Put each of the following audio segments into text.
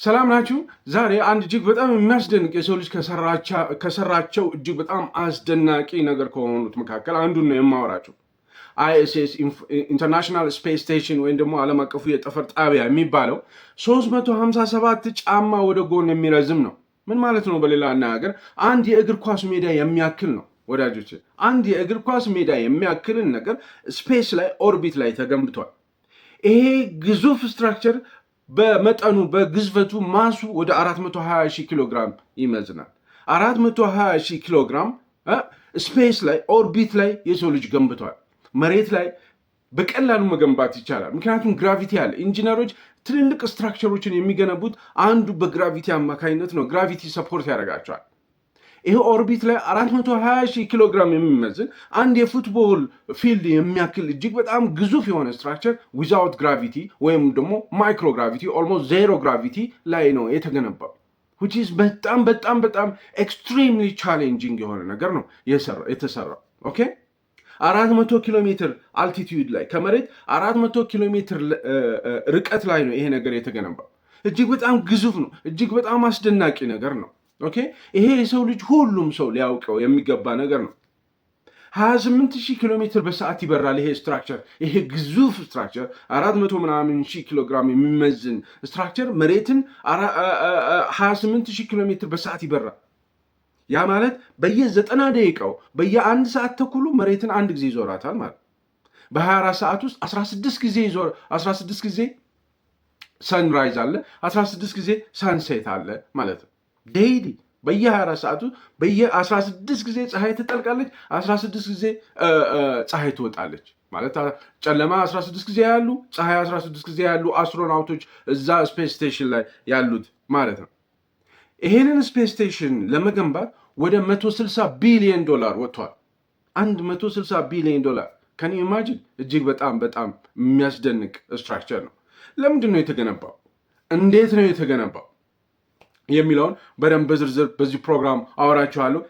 ሰላም ናችሁ? ዛሬ አንድ እጅግ በጣም የሚያስደንቅ የሰው ልጅ ከሰራቸው እጅግ በጣም አስደናቂ ነገር ከሆኑት መካከል አንዱን ነው የማወራቸው። አይኤስኤስ ኢንተርናሽናል ስፔስ ስቴሽን ወይም ደግሞ ዓለም አቀፉ የጠፈር ጣቢያ የሚባለው 357 ጫማ ወደ ጎን የሚረዝም ነው። ምን ማለት ነው? በሌላ አነጋገር አንድ የእግር ኳስ ሜዳ የሚያክል ነው። ወዳጆች፣ አንድ የእግር ኳስ ሜዳ የሚያክልን ነገር ስፔስ ላይ ኦርቢት ላይ ተገንብቷል። ይሄ ግዙፍ ስትራክቸር በመጠኑ በግዝፈቱ ማሱ ወደ 420,000 ኪሎ ግራም ይመዝናል። 420,000 ኪሎ ግራም ስፔስ ላይ ኦርቢት ላይ የሰው ልጅ ገንብቷል። መሬት ላይ በቀላሉ መገንባት ይቻላል። ምክንያቱም ግራቪቲ አለ። ኢንጂነሮች ትልልቅ ስትራክቸሮችን የሚገነቡት አንዱ በግራቪቲ አማካኝነት ነው። ግራቪቲ ሰፖርት ያደርጋቸዋል። ይሄ ኦርቢት ላይ 420,000 ኪሎ ግራም የሚመዝን አንድ የፉትቦል ፊልድ የሚያክል እጅግ በጣም ግዙፍ የሆነ ስትራክቸር ዊዛውት ግራቪቲ ወይም ደግሞ ማይክሮ ግራቪቲ ኦልሞስት ዜሮ ግራቪቲ ላይ ነው የተገነባው። which is በጣም በጣም በጣም ኤክስትሪምሊ ቻሌንጂንግ የሆነ ነገር ነው የተሰራው። ኦኬ 400 ኪሎ ሜትር አልቲቲዩድ ላይ ከመሬት 400 ኪሎ ሜትር ርቀት ላይ ነው ይሄ ነገር የተገነባው። እጅግ በጣም ግዙፍ ነው። እጅግ በጣም አስደናቂ ነገር ነው። ኦኬ ይሄ የሰው ልጅ ሁሉም ሰው ሊያውቀው የሚገባ ነገር ነው። 28,000 ኪሎ ሜትር በሰዓት ይበራል ይሄ ስትራክቸር። ይሄ ግዙፍ ስትራክቸር 400 ምናምን ሺህ ኪሎ ግራም የሚመዝን ስትራክቸር መሬትን 28,000 ኪሎ ሜትር በሰዓት ይበራል። ያ ማለት በየ90 ደቂቃው በየ1 ሰዓት ተኩሉ መሬትን አንድ ጊዜ ይዞራታል ማለት። በ24 ሰዓት ውስጥ 16 ጊዜ ሰንራይዝ አለ፣ 16 ጊዜ ሰንሴት አለ ማለት ነው። ዴይሊ በየ24 ሰዓቱ በየ16 ጊዜ ፀሐይ ትጠልቃለች፣ 16 ጊዜ ፀሐይ ትወጣለች ማለት። ጨለማ 16 ጊዜ ያሉ፣ ፀሐይ 16 ጊዜ ያሉ አስትሮናውቶች እዛ ስፔስ ስቴሽን ላይ ያሉት ማለት ነው። ይሄንን ስፔስ ስቴሽን ለመገንባት ወደ $160 ቢሊዮን ወጥቷል። 160 ቢሊዮን ዶላር ከኒ ኢማጂን። እጅግ በጣም በጣም የሚያስደንቅ ስትራክቸር ነው። ለምንድን ነው የተገነባው? እንዴት ነው የተገነባው የሚለውን በደንብ በዝርዝር በዚህ ፕሮግራም አወራችኋለሁ።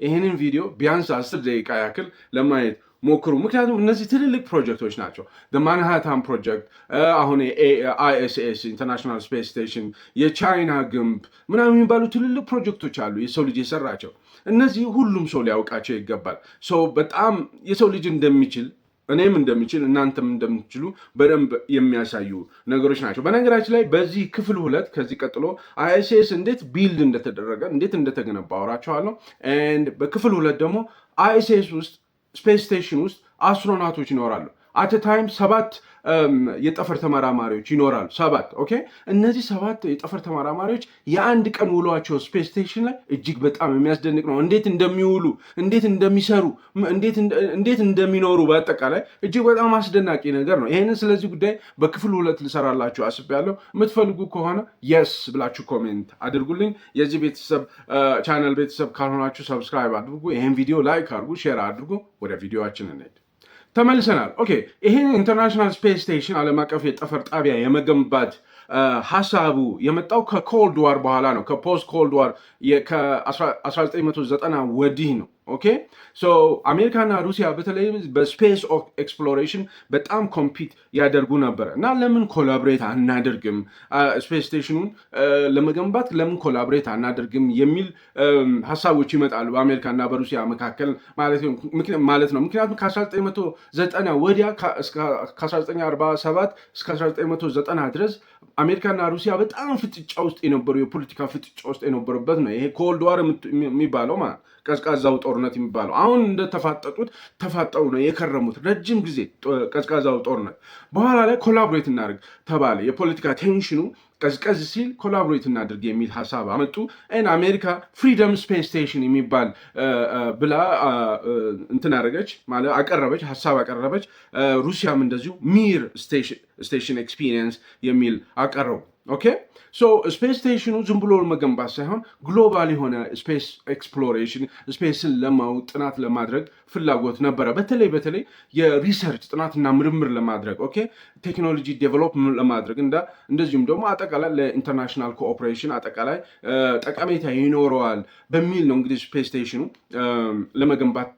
ይህንን ቪዲዮ ቢያንስ 10 ደቂቃ ያክል ለማየት ሞክሩ። ምክንያቱም እነዚህ ትልልቅ ፕሮጀክቶች ናቸው። ማንሃታን ፕሮጀክት፣ አሁን አይኤስኤስ ኢንተርናሽናል ስፔስ ስቴሽን፣ የቻይና ግንብ ምናምን የሚባሉ ትልልቅ ፕሮጀክቶች አሉ የሰው ልጅ የሰራቸው። እነዚህ ሁሉም ሰው ሊያውቃቸው ይገባል። ሰው በጣም የሰው ልጅ እንደሚችል እኔም እንደሚችል እናንተም እንደምትችሉ በደንብ የሚያሳዩ ነገሮች ናቸው። በነገራችን ላይ በዚህ ክፍል 2 ከዚህ ቀጥሎ አይኤስኤስ እንዴት ቢልድ እንደተደረገ እንዴት እንደተገነባ አወራችኋለሁ። በክፍል 2 ደግሞ አይኤስኤስ ውስጥ ስፔስ ስቴሽን ውስጥ አስትሮናቶች ይኖራሉ። አት ታይም 7 የጠፈር ተመራማሪዎች ይኖራሉ። 7 ኦኬ። እነዚህ 7 የጠፈር ተመራማሪዎች የአንድ ቀን ውሏቸው ስፔስ ስቴሽን ላይ እጅግ በጣም የሚያስደንቅ ነው። እንዴት እንደሚውሉ፣ እንዴት እንደሚሰሩ፣ እንዴት እንደሚኖሩ በአጠቃላይ እጅግ በጣም አስደናቂ ነገር ነው። ይሄንን ስለዚህ ጉዳይ በክፍል 2 ልሰራላችሁ አስቤያለሁ። የምትፈልጉ ከሆነ የስ ብላችሁ ኮሜንት አድርጉልኝ። የዚህ ቤተሰብ ቻናል ቤተሰብ ካልሆናችሁ ሰብስክራይብ አድርጉ። ይሄን ቪዲዮ ላይክ አድርጉ፣ ሼር አድርጉ። ወደ ቪዲዮአችን እንሄድ። ተመልሰናል። ኦኬ ይሄን ኢንተርናሽናል ስፔስ ስቴሽን ዓለም አቀፍ የጠፈር ጣቢያ የመገንባት ሀሳቡ የመጣው ከኮልድ ዋር በኋላ ነው። ከፖስት ኮልድ ዋር ከ1990 ወዲህ ነው። ኦኬ ሶ አሜሪካና ሩሲያ በተለይ በስፔስ ኤክስፕሎሬሽን በጣም ኮምፒት ያደርጉ ነበረ እና ለምን ኮላብሬት አናደርግም፣ ስፔስ ስቴሽኑን ለመገንባት ለምን ኮላብሬት አናደርግም የሚል ሀሳቦች ይመጣሉ በአሜሪካና በሩሲያ መካከል ማለት ነው። ምክንያቱም ከ1990 ወዲያ ከ1947 እስከ 1990 ድረስ አሜሪካና ሩሲያ በጣም ፍጥጫ ውስጥ የነበሩ የፖለቲካ ፍጥጫ ውስጥ የነበሩበት ነው። ይሄ ኮልድ ዋር የሚባለው ማለት ቀዝቃዛው ጦርነት የሚባለው አሁን ተፋጠው ነው የከረሙት ረጅም ጊዜ ቀዝቃዛው ጦርነት። በኋላ ላይ ኮላቦሬት እናደርግ ተባለ። የፖለቲካ ቴንሽኑ ቀዝቀዝ ሲል ኮላቦሬት እናድርግ የሚል ሀሳብ አመጡ። አሜሪካ ፍሪደም ስፔስ ስቴሽን የሚባል ብላ ሀሳብ አቀረበች። ሩሲያም እንደዚሁ ሚር ስቴሽን ኤክስፒሪየንስ የሚል አቀረቡ። ኦኬ ሶ ስፔስ ስቴሽኑ ዝም ብሎ መገንባት ሳይሆን ግሎባል የሆነ ስፔስ ኤክስፕሎሬሽን ስፔስን ጥናት ለማድረግ ፍላጎት ነበረ። በተለይ የሪሰርች ጥናትና ምርምር ለማድረግ ኦኬ ቴክኖሎጂ ዴቨሎፕ ለማድረግ እንደዚሁም ደግሞ አጠቃላይ ለኢንተርናሽናል ኮኦፕሬሽን አጠቃላይ ጠቀሜታ ይኖረዋል በሚል ነው እንግዲህ ስፔስ ስቴሽኑ ለመገንባት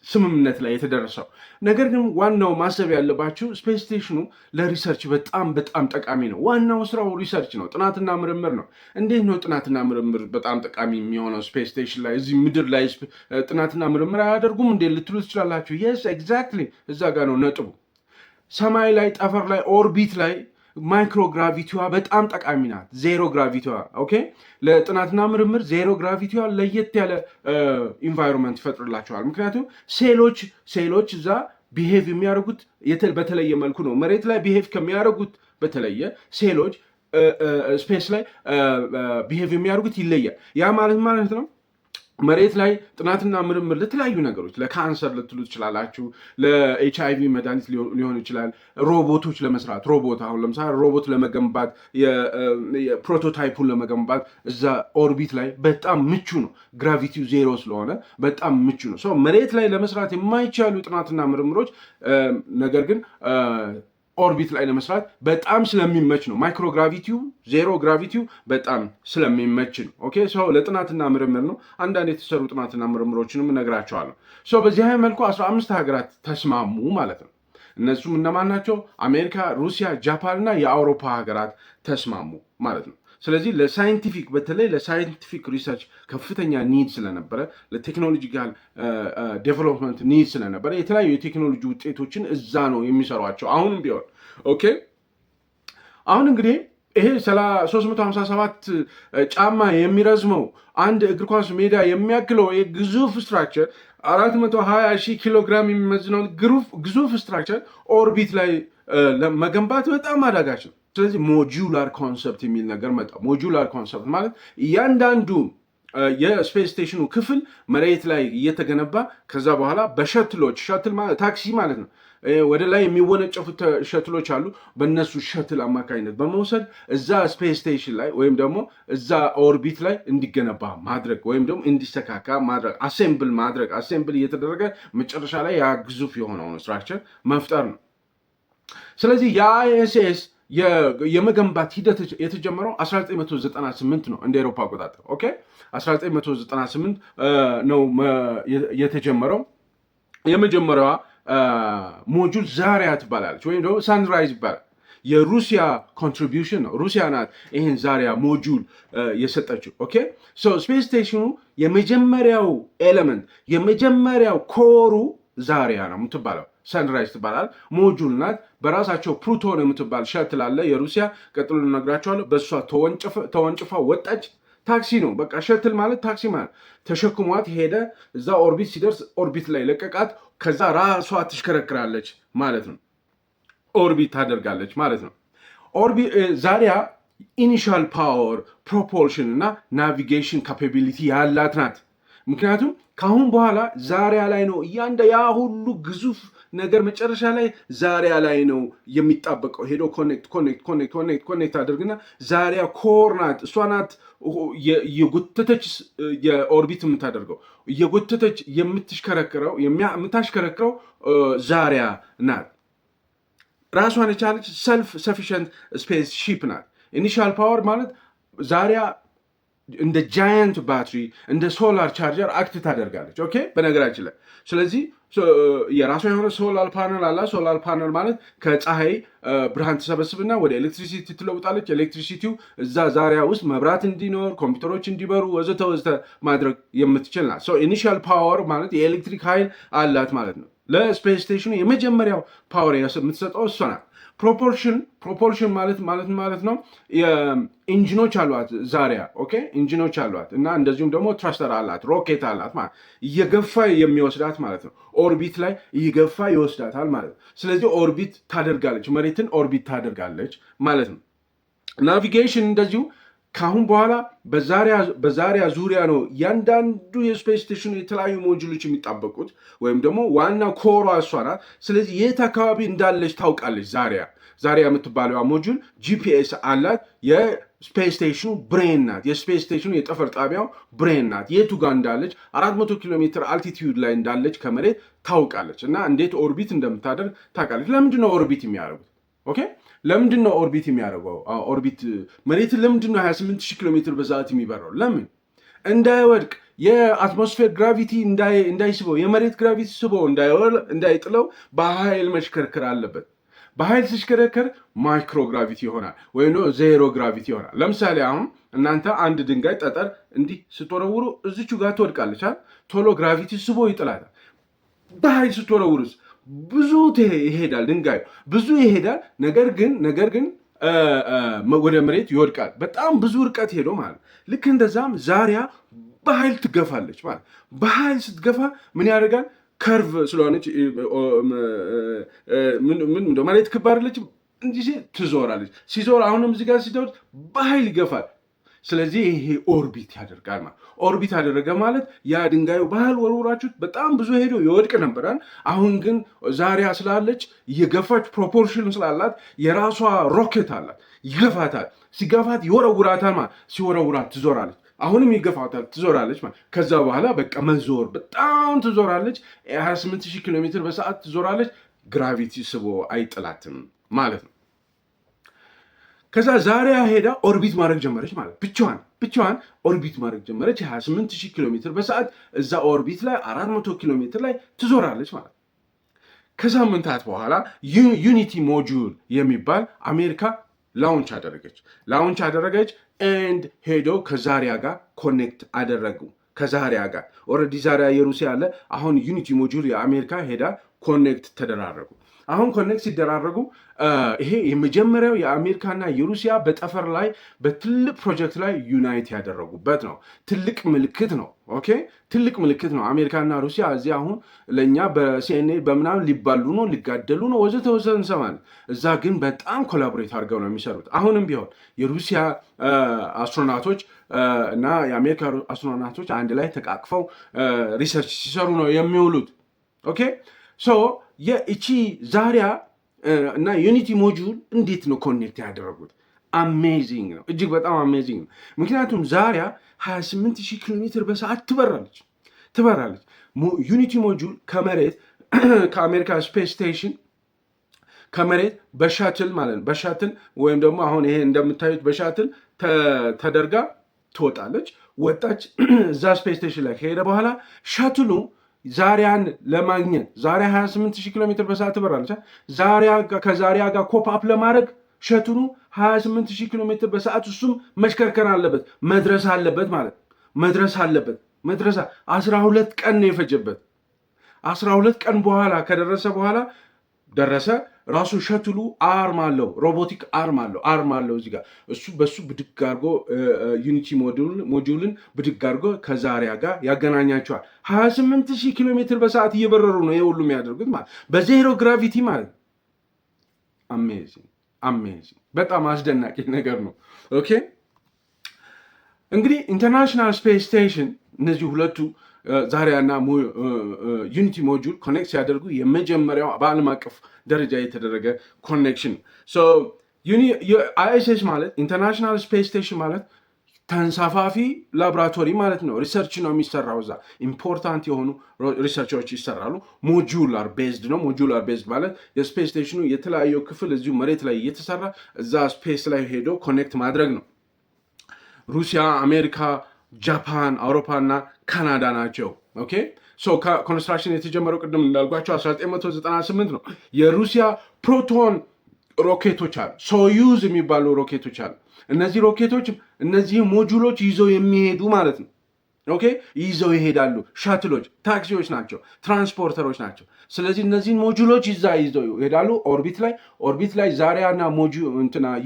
ስምምነት ላይ የተደረሰው። ነገር ግን ዋናው ማሰብ ያለባችሁ ስፔስ ስቴሽኑ ለሪሰርች በጣም በጣም ጠቃሚ ነው። ዋናው ስራው ሪሰርች ነው፣ ጥናትና ምርምር ነው። እንዴት ነው ጥናትና ምርምር በጣም ጠቃሚ የሚሆነው ስፔስ ስቴሽን ላይ? እዚህ ምድር ላይ ጥናትና ምርምር አያደርጉም እንዴ ልትሉ ትችላላችሁ። የስ ኤግዛክትሊ፣ እዛ ጋር ነው ነጥቡ። ሰማይ ላይ፣ ጠፈር ላይ፣ ኦርቢት ላይ ማይክሮግራቪቲዋ በጣም ጠቃሚ ናት። ዜሮ ግራቪቲዋ ኦኬ፣ ለጥናትና ምርምር ዜሮ ግራቪቲዋ ለየት ያለ ኢንቫይሮንመንት ይፈጥርላቸዋል። ምክንያቱም ሴሎች እዛ ቢሄቭ የሚያደርጉት በተለየ መልኩ ነው። መሬት ላይ ቢሄቭ ከሚያደርጉት በተለየ ሴሎች ስፔስ ላይ ቢሄቭ የሚያደርጉት ይለያል። ያ ማለት ነው መሬት ላይ ጥናትና ምርምር ለተለያዩ ነገሮች፣ ለካንሰር ልትሉ ትችላላችሁ፣ ለኤችአይቪ መድኃኒት ሊሆን ይችላል፣ ሮቦቶች ለመስራት አሁን ለምሳሌ ሮቦት ለመገንባት የፕሮቶታይፑን ለመገንባት እዛ ኦርቢት ላይ በጣም ምቹ ነው። ግራቪቲው ዜሮ ስለሆነ በጣም ምቹ ነው። መሬት ላይ ለመስራት የማይቻሉ ጥናትና ምርምሮች ነገር ግን ኦርቢት ላይ ለመስራት በጣም ስለሚመች ነው። ማይክሮግራቪቲው ዜሮ ግራቪቲው በጣም ስለሚመች ነው። ኦኬ ሰው ለጥናትና ምርምር ነው። አንዳንድ የተሰሩ ጥናትና ምርምሮችንም እነግራቸዋለሁ። በዚህ መልኩ 15 ሀገራት ተስማሙ ማለት ነው። እነሱም እነማን ናቸው? አሜሪካ፣ ሩሲያ፣ ጃፓን እና የአውሮፓ ሀገራት ተስማሙ ማለት ነው። ስለዚህ ለሳይንቲፊክ በተለይ ለሳይንቲፊክ ሪሰርች ከፍተኛ ኒድ ስለነበረ፣ ለቴክኖሎጂካል ዴቨሎፕመንት ኒድ ስለነበረ የተለያዩ የቴክኖሎጂ ውጤቶችን እዛ ነው የሚሰሯቸው አሁንም ቢሆን። ኦኬ አሁን እንግዲህ ይሄ 357 ጫማ የሚረዝመው አንድ እግር ኳስ ሜዳ የሚያክለው ግዙፍ ስትራክቸር 420,000 ኪሎ ግራም የሚመዝነው ግዙፍ ስትራክቸር ኦርቢት ላይ ለመገንባት በጣም አዳጋች ነው። ስለዚህ ሞጁላር ኮንሰፕት የሚል ነገር መጣ። ሞጁላር ኮንሰፕት ማለት እያንዳንዱ የስፔስ ስቴሽኑ ክፍል መሬት ላይ እየተገነባ ከዛ በኋላ በሸትሎች ሸትል ማለት ታክሲ ማለት ነው፣ ወደ ላይ የሚወነጨፉት ሸትሎች አሉ። በእነሱ ሸትል አማካኝነት በመውሰድ እዛ ስፔስ ስቴሽን ላይ ወይም ደግሞ እዛ ኦርቢት ላይ እንዲገነባ ማድረግ ወይም ደግሞ እንዲስተካካ ማድረግ፣ አሴምብል እየተደረገ መጨረሻ ላይ ያ ግዙፍ የሆነውን ስትራክቸር መፍጠር ነው። ስለዚህ የአይኤስኤስ የመገንባት ሂደት የተጀመረው 1998 ነው እንደ አውሮፓ አቆጣጠር። ኦኬ 1998 ነው የተጀመረው። የመጀመሪያዋ ሞጁል ዛሪያ ትባላለች ወይም ደግሞ ሳንራይዝ ይባላል። የሩሲያ ኮንትሪቢዩሽን ነው። ሩሲያ ናት ይህን ዛሪያ ሞጁል የሰጠችው። ኦኬ ስፔስ ስቴሽኑ የመጀመሪያው ኤሌመንት የመጀመሪያው ኮሩ ዛሪያ ነው የምትባለው። ሰንራይዝ ትባላል። ሞጁል ናት። በራሳቸው ፕሉቶን የምትባል ሸትል አለ የሩሲያ። ቀጥሎ እነግራቸዋለሁ። በእሷ ተወንጭፋ ወጣች። ታክሲ ነው በቃ። ሸትል ማለት ታክሲ ማለት ተሸክሟት ሄደ። እዛ ኦርቢት ሲደርስ ኦርቢት ላይ ለቀቃት። ከዛ ራሷ ትሽከረክራለች ማለት ነው። ኦርቢት ታደርጋለች ማለት ነው። ዛሪያ ኢኒሻል ፓወር፣ ፕሮፖልሽን እና ናቪጌሽን ካፓቢሊቲ ያላት ናት። ምክንያቱም ከአሁን በኋላ ዛሪያ ላይ ነው ያ ሁሉ ግዙፍ ነገር መጨረሻ ላይ ዛሪያ ላይ ነው የሚጣበቀው። ሄዶ ኮኔክት አድርግና ዛሪያ ኮር ናት። እሷ ናት የጎተተች የኦርቢት የምታደርገው የጎተተች የምታሽከረክረው ዛሪያ ናት። ራሷን የቻለች ሰልፍ ሰፊሽንት ስፔስ ሺፕ ናት። ኢኒሻል ፓወር ማለት ዛሪያ እንደ ጃያንት ባትሪ እንደ ሶላር ቻርጀር አክት ታደርጋለች። ኦኬ በነገራችን ላይ ስለዚህ የራሷ የሆነ ሶላር ፓነል አላ። ሶላር ፓነል ማለት ከፀሐይ ብርሃን ተሰበስብና ወደ ኤሌክትሪሲቲ ትለውጣለች። ኤሌክትሪሲቲው እዛ ዛሪያ ውስጥ መብራት እንዲኖር፣ ኮምፒውተሮች እንዲበሩ ወዘተ ማድረግ የምትችል ናት። ኢኒሻል ፓወር ማለት የኤሌክትሪክ ኃይል አላት ማለት ነው። ለስፔስ ስቴሽኑ የመጀመሪያው ፓወር የምትሰጠው እሷ ናት። ፕሮፖልሽን ማለት ነው። ኢንጂኖች አሏት ዛሪያ። ኦኬ ኢንጂኖች አሏት እና እንደዚሁም ደግሞ ትራስተር አላት፣ ሮኬት አላት ማለት እየገፋ የሚወስዳት ማለት ነው። ኦርቢት ላይ እየገፋ ይወስዳታል ማለት ነው። ስለዚህ ኦርቢት ታደርጋለች፣ መሬትን ኦርቢት ታደርጋለች ማለት ነው። ናቪጌሽን እንደዚሁ ከአሁን በኋላ በዛሪያ ዙሪያ ነው እያንዳንዱ የስፔስ ስቴሽኑ የተለያዩ ሞጁሎች የሚጣበቁት ወይም ደግሞ ዋና ኮሯ እሷ ናት። ስለዚህ የት አካባቢ እንዳለች ታውቃለች። ዛሪያ የምትባለው ሞጁል ጂፒኤስ አላት። የስፔስ ስቴሽኑ ብሬን ናት። የስፔስ ስቴሽኑ የጠፈር ጣቢያው ብሬን ናት። የቱ ጋር እንዳለች 400 ኪሎ ሜትር አልቲቲዩድ ላይ እንዳለች ከመሬት ታውቃለች እና እንዴት ኦርቢት እንደምታደርግ ታውቃለች። ለምንድን ነው ኦርቢት የሚያደርጉት? ኦኬ ለምንድን ነው ኦርቢት የሚያደርገው? ኦርቢት መሬትን ለምንድን ነው 28,000 ኪሎ ሜትር በሰዓት የሚበራው? ለምን? እንዳይወድቅ የአትሞስፌር ግራቪቲ እንዳይስበው የመሬት ግራቪቲ ስቦ እንዳይጥለው በኃይል መሽከርከር አለበት። በኃይል ሲሽከረከር ማይክሮግራቪቲ ይሆናል ወይም ዜሮ ግራቪቲ ይሆናል። ለምሳሌ አሁን እናንተ አንድ ድንጋይ ጠጠር እንዲህ ስትወረውሩ እዚቹ ጋር ትወድቃለች። ቶሎ ግራቪቲ ስቦ ይጥላታል። በኃይል ስትወረውሩስ ብዙ ይሄዳል፣ ድንጋዩ ብዙ ይሄዳል። ነገር ግን ወደ መሬት ይወድቃል። በጣም ብዙ ርቀት ሄዶ ማለት። ልክ እንደዛም ዛሪያ በኃይል ትገፋለች ማለት። በኃይል ስትገፋ ምን ያደርጋል? ከርቭ ስለሆነች መሬት ክብ አይደለች፣ እንዲህ ትዞራለች። ሲዞር አሁንም እዚህ ጋር ሲደርስ በኃይል ይገፋል። ስለዚህ ይሄ ኦርቢት ያደርጋል ማለት። ኦርቢት ያደረገ ማለት ያ ድንጋዩ ባህል ወርውራችሁት በጣም ብዙ ሄዶ ይወድቅ ነበራል። አሁን ግን ዛሪያ ስላለች የገፋች ፕሮፖርሽን ስላላት የራሷ ሮኬት አላት፣ ይገፋታል። ሲገፋት ይወረውራታል ማለት። ሲወረውራት ትዞራለች። አሁንም ይገፋታል፣ ትዞራለች ማለት። ከዛ በኋላ በቃ መዞር በጣም ትዞራለች። 28000 ኪሎ ሜትር በሰዓት ትዞራለች። ግራቪቲ ስቦ አይጥላትም ማለት ነው። ከዛ ዛሪያ ሄዳ ኦርቢት ማድረግ ጀመረች ማለት። ብቻዋን ኦርቢት ማድረግ ጀመረች። 28000 ኪሎ ሜትር በሰዓት እዛ ኦርቢት ላይ 400 ኪሎ ሜትር ላይ ትዞራለች ማለት። ከሳምንታት በኋላ ዩኒቲ ሞጁል የሚባል አሜሪካ ላውንች አደረገች ኤንድ ሄዶ ከዛሪያ ጋር ኮኔክት አደረጉ። ከዛሪያ ጋር ኦልሬዲ ዛሪያ የሩሲያ አለ። አሁን ዩኒቲ ሞጁል የአሜሪካ ሄዳ ኮኔክት ተደራረጉ። አሁን ኮኔክት ሲደራረጉ ይሄ የመጀመሪያው የአሜሪካና የሩሲያ በጠፈር ላይ በትልቅ ፕሮጀክት ላይ ዩናይት ያደረጉበት ነው። ትልቅ ምልክት ነው። ኦኬ፣ ትልቅ ምልክት ነው። አሜሪካና ሩሲያ እዚህ አሁን ለእኛ በሲኤንኤን በምናምን ሊባሉ ነው፣ ሊጋደሉ ነው ወዘተ እንሰማለን። እዛ ግን በጣም ኮላቦሬት አድርገው ነው የሚሰሩት። አሁንም ቢሆን የሩሲያ አስትሮናቶች እና የአሜሪካ አስትሮናቶች አንድ ላይ ተቃቅፈው ሪሰርች ሲሰሩ ነው የሚውሉት። ኦኬ ሶ የእቺ ዛሪያ እና ዩኒቲ ሞጁል እንዴት ነው ኮኔክት ያደረጉት? አሜዚንግ ነው፣ እጅግ በጣም አሜዚንግ ነው። ምክንያቱም ዛሪያ 28000 ኪሎ ሜትር በሰዓት ትበራለች። ዩኒቲ ሞጁል ከመሬት ከአሜሪካ ስፔስ ስቴሽን ከመሬት በሻትል ማለት ነው፣ በሻትል ወይም ደግሞ አሁን ይሄ እንደምታዩት በሻትል ተደርጋ ትወጣለች። ወጣች እዛ ስፔስ ስቴሽን ላይ ከሄደ በኋላ ሻትሉ ዛሪያን ለማግኘት ዛሪያ 28000 ኪሎ ሜትር በሰዓት ትበራለች። ከዛሪያ ጋር ኮፕ አፕ ለማድረግ ሸትሉ 28000 ኪሎ ሜትር በሰዓት እሱም መሽከርከር አለበት፣ መድረስ አለበት ማለት መድረስ 12 ቀን ነው የፈጀበት። 12 ቀን በኋላ ከደረሰ ደረሰ። ራሱ ሸትሉ አርም አለው፣ ሮቦቲክ አርም አለው እዚህ ጋር። እሱ በሱ ብድግ አድርጎ ዩኒቲ ሞጁልን ብድግ አድርጎ ከዛሪያ ጋር ያገናኛቸዋል። 28000 ኪሎ ሜትር በሰዓት እየበረሩ ነው ይሄ ሁሉ የሚያደርጉት ማለት በዜሮ ግራቪቲ ማለት። አሜዚንግ በጣም አስደናቂ ነገር ነው። ኦኬ እንግዲህ ኢንተርናሽናል ስፔስ ስቴሽን እነዚህ ሁለቱ ዛሪያና ዩኒቲ ሞጁል ኮኔክት ሲያደርጉ የመጀመሪያው በዓለም አቀፍ ደረጃ የተደረገ ኮኔክሽን። አይኤስኤስ ማለት ኢንተርናሽናል ስፔስ ስቴሽን ማለት ተንሳፋፊ ላቦራቶሪ ማለት ነው። ሪሰርች ነው የሚሰራው እዛ። ኢምፖርታንት የሆኑ ሪሰርቾች ይሰራሉ። ሞጁላር ቤዝድ ነው። ሞጁላር ቤዝድ ማለት የስፔስ ስቴሽኑ የተለያዩ ክፍል እዚሁ መሬት ላይ እየተሰራ እዛ ስፔስ ላይ ሄዶ ኮኔክት ማድረግ ነው። ሩሲያ፣ አሜሪካ፣ ጃፓን፣ አውሮፓ እና ካናዳ ናቸው። ኦኬ ኮንስትራክሽን የተጀመረው ቅድም እንዳልኳቸው 1998 ነው። የሩሲያ ፕሮቶን ሮኬቶች አሉ፣ ሶዩዝ የሚባሉ ሮኬቶች አሉ። እነዚህ ሮኬቶች እነዚህ ሞጁሎች ይዘው የሚሄዱ ማለት ነው። ኦኬ ይዘው ይሄዳሉ። ሻትሎች ታክሲዎች ናቸው፣ ትራንስፖርተሮች ናቸው። ስለዚህ እነዚህን ሞጁሎች ይዘው ይሄዳሉ። ኦርቢት ላይ ዛሪያና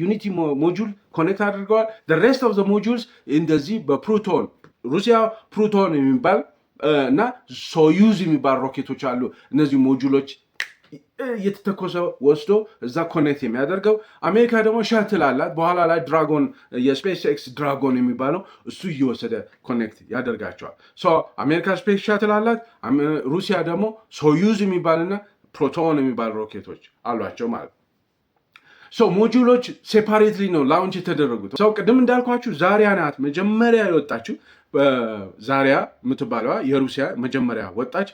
ዩኒቲ ሞጁል ኮኔክት አድርገዋል። ሬስት ኦፍ ሞጁልስ እንደዚህ በፕሮቶን ሩሲያ ፕሮቶን የሚባል እና ሶዩዝ የሚባል ሮኬቶች አሉ። እነዚህ ሞጁሎች እየተተኮሰ ወስዶ እዛ ኮኔክት የሚያደርገው። አሜሪካ ደግሞ ሻትል አላት። በኋላ ላይ ድራጎን የስፔስ ኤክስ ድራጎን የሚባለው እሱ እየወሰደ ኮኔክት ያደርጋቸዋል። አሜሪካ ስፔስ ሻትል አላት። ሩሲያ ደግሞ ሶዩዝ የሚባልና ፕሮቶን የሚባል ሮኬቶች አሏቸው ማለት ነው። ሞጁሎች ሴፓሬትሊ ነው ላውንች የተደረጉት። ቅድም እንዳልኳችሁ ዛሪያ ናት መጀመሪያ የወጣችው። ዛሪያ የምትባለዋ የሩሲያ መጀመሪያ ወጣች።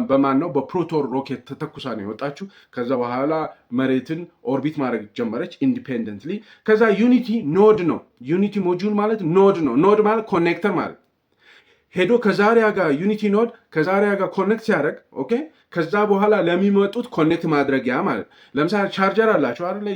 በማን ነው? በፕሮቶን ሮኬት ተተኩሳ ነው የወጣችው። ከዛ በኋላ መሬትን ኦርቢት ማድረግ ጀመረች ኢንዲፔንደንትሊ። ከዛ ዩኒቲ ኖድ ነው። ዩኒቲ ሞጁል ማለት ኖድ ነው። ኖድ ማለት ኮኔክተር ማለት። ሄዶ ከዛሪያ ጋር ዩኒቲ ኖድ ከዛሪያ ጋር ኮኔክት ሲያደርግ ኦኬ፣ ከዛ በኋላ ለሚመጡት ኮኔክት ማድረጊያ ማለት ለምሳሌ ቻርጀር አላቸው አይደለ?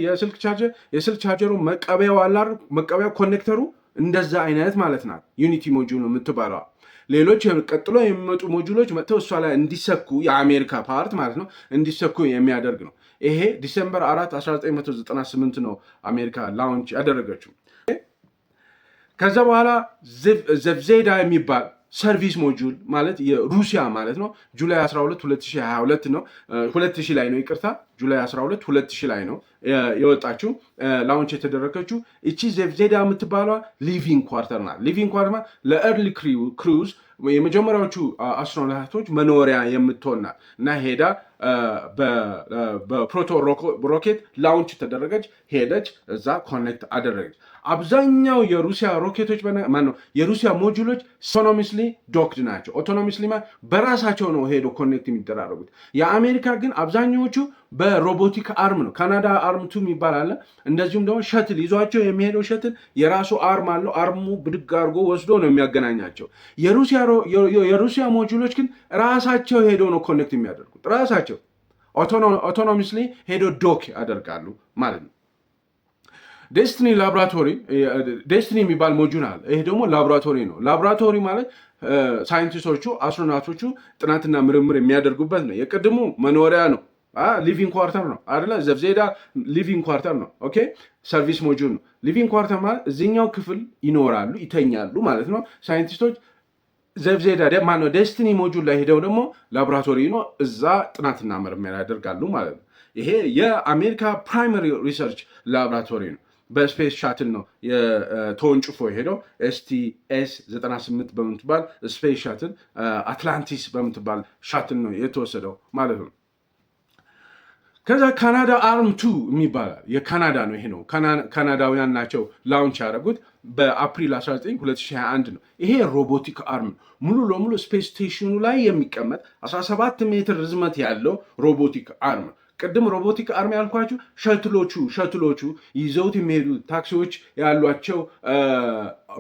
የስልክ ቻርጀሩ መቀበያው አለ፣ መቀበያው ኮኔክተሩ እንደዛ አይነት ማለት ናት ዩኒቲ ሞጁል የምትባለዋ። ሌሎች ቀጥሎ የሚመጡ ሞጁሎች መጥተው እሷ ላይ እንዲሰኩ የአሜሪካ ፓርት ማለት ነው እንዲሰኩ የሚያደርግ ነው። ይሄ ዲሴምበር 4 1998 ነው አሜሪካ ላውንች ያደረገችው። ከዛ በኋላ ዘብዜዳ የሚባል ሰርቪስ ሞጁል ማለት የሩሲያ ማለት ነው ጁላይ 12 2022 ነው 2000 ላይ ነው ይቅርታ፣ ጁላይ 12 2000 ላይ ነው የወጣችው ላውንች የተደረገችው። እቺ ዘብዜዳ የምትባለዋ ሊቪንግ ኳርተር ናት። ሊቪንግ ኳርተር ለኤርሊ ክሩዝ የመጀመሪያዎቹ አስትሮናውቶች መኖሪያ የምትሆን ናት እና ሄዳ በፕሮቶ ሮኬት ላውንች ተደረገች፣ ሄደች፣ እዛ ኮኔክት አደረገች። አብዛኛው የሩሲያ ሮኬቶች ማነው የሩሲያ ሞጁሎች ኦቶኖሚስሊ ዶክድ ናቸው። ኦቶኖሚስሊ በራሳቸው ነው ሄዶ ኮኔክት የሚደራረጉት። የአሜሪካ ግን አብዛኛዎቹ በሮቦቲክ አርም ነው። ካናዳ አርም 2 የሚባል አለ። እንደዚሁም ደግሞ ሸትል ይዟቸው የሚሄደው ሸትል የራሱ አርም አለው። አርሙ ብድግ አድርጎ ወስዶ ነው የሚያገናኛቸው። የሩሲያ ሞጁሎች ግን ራሳቸው ሄደው ነው ኮኔክት የሚያደርጉት። ራሳቸው ኦቶኖሚስሊ ሄዶ ዶክ ያደርጋሉ ማለት ነው። ዴስቲኒ ላብራቶሪ ዴስቲኒ የሚባል ሞጁል አለ። ይሄ ደግሞ ላብራቶሪ ነው። ላብራቶሪ ማለት ሳይንቲስቶቹ አስትሮናቶቹ ጥናትና ምርምር የሚያደርጉበት ነው። የቅድሙ መኖሪያ ነው፣ ሊቪንግ ኳርተር ነው አይደለ? ዘብዜዳ ሊቪንግ ኳርተር ነው። ኦኬ፣ ሰርቪስ ሞጁል ነው። ሊቪንግ ኳርተር ማለት እዚህኛው ክፍል ይኖራሉ፣ ይተኛሉ ማለት ነው ሳይንቲስቶች። ዘብዜዳ ማነው ዴስቲኒ ሞጁል ላይ ሄደው ደግሞ ላብራቶሪ ነው፣ እዛ ጥናትና ምርምር ያደርጋሉ ማለት ነው። ይሄ የአሜሪካ ፕራይመሪ ሪሰርች ላብራቶሪ ነው። በስፔስ ሻትል ነው ተወንጭፎ ሄደው STS 98 በምትባል ስፔስ ሻትል አትላንቲስ በምትባል ሻትል ነው የተወሰደው ማለት ነው። ከዛ ካናዳ አርም 2 የሚባላል የካናዳ ነው። ይሄ ነው ካናዳውያን ናቸው ላውንች ያደረጉት በአፕሪል 19 2021 ነው። ይሄ ሮቦቲክ አርም ሙሉ ለሙሉ ስፔስ ስቴሽኑ ላይ የሚቀመጥ 17 ሜትር ርዝመት ያለው ሮቦቲክ አርም። ቅድም ሮቦቲክ አርም ያልኳችሁ ሸትሎቹ ይዘውት የሚሄዱ ታክሲዎች ያሏቸው